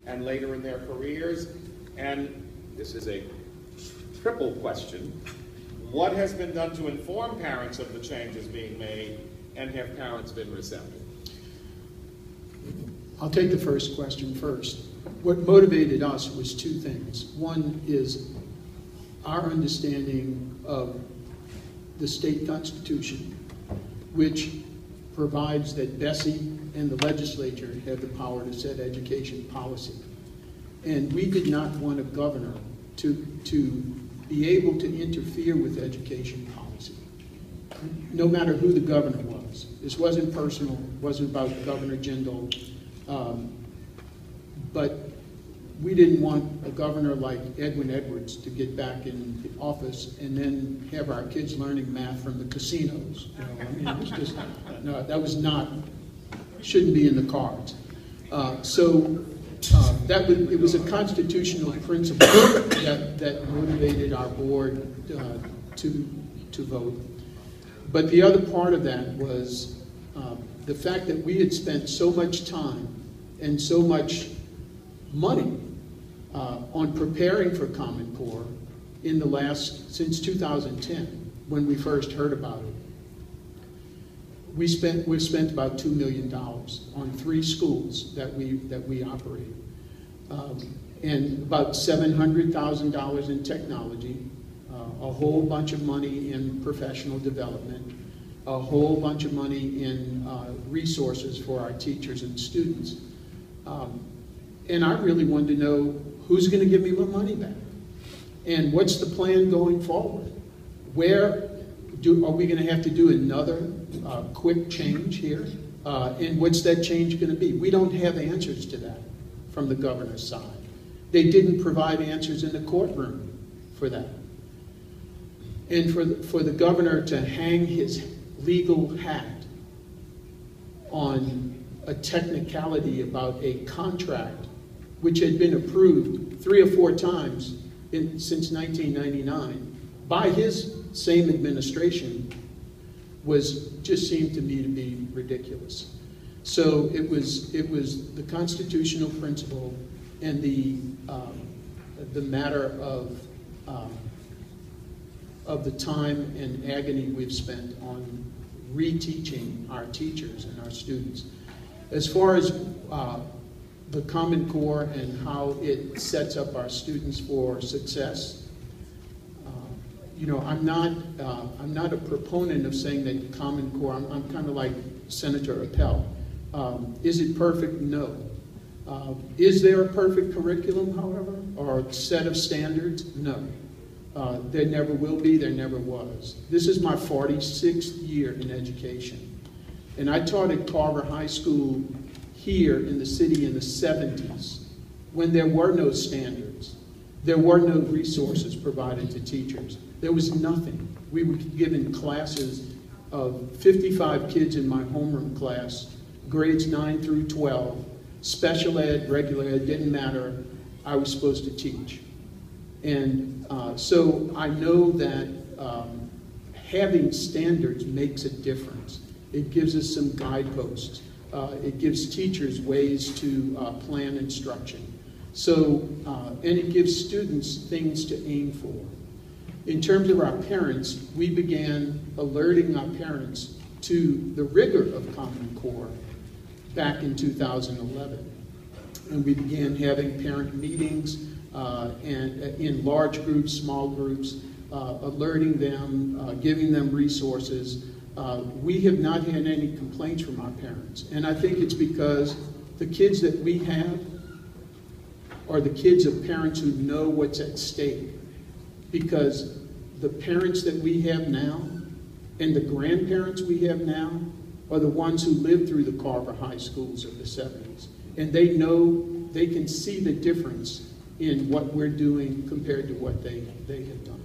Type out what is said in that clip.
and later in their careers? And this is a triple question. What has been done to inform parents of the changes being made, and have parents been receptive? I'll take the first question first. What motivated us was two things. One is our understanding of the state constitution, which provides that Bessie and the legislature have the power to set education policy. And we did not want a governor to be able to interfere with education policy, no matter who the governor was. This wasn't personal, it wasn't about Governor Jindal, but we didn't want a governor like Edwin Edwards to get back in the office and then have our kids learning math from the casinos. You know, I mean, it was just, no, that was not, shouldn't be in the cards. It was a constitutional principle that motivated our board to vote. But the other part of that was the fact that we had spent so much time and so much money on preparing for Common Core since 2010, when we first heard about it. We've spent about $2 million on 3 schools that we operate, and about $700,000 in technology, a whole bunch of money in professional development, a whole bunch of money in resources for our teachers and students. And I really wanted to know who's going to give me my money back, and what's the plan going forward. Are we going to have to do another quick change here? And what's that change going to be? We don't have answers to that from the governor's side. They didn't provide answers in the courtroom for that. And for the governor to hang his legal hat on a technicality about a contract which had been approved 3 or 4 times since 1999 by his same administration just seemed to me to be ridiculous. So it was the constitutional principle and the matter of the time and agony we've spent on reteaching our teachers and our students. As far as the Common Core and how it sets up our students for success, you know, I'm not a proponent of saying that Common Core. I'm kind of like Senator Appel. Is it perfect? No. Is there a perfect curriculum, however, or a set of standards? No. There never will be, there never was. This is my 46th year in education. And I taught at Carver High School here in the city in the 70s, when there were no standards. There were no resources provided to teachers. There was nothing. We were given classes of 55 kids in my homeroom class, grades 9 through 12, special ed, regular ed, didn't matter. I was supposed to teach. And so I know that having standards makes a difference. It gives us some guideposts. It gives teachers ways to plan instruction. So, and it gives students things to aim for. In terms of our parents, we began alerting our parents to the rigor of Common Core back in 2011. And we began having parent meetings and in large groups, small groups, alerting them, giving them resources. We have not had any complaints from our parents. And I think it's because the kids that we have are the kids of parents who know what's at stake. Because the parents that we have now and the grandparents we have now are the ones who lived through the Carver High Schools of the 70s. And they know, they can see the difference in what we're doing compared to what they have done.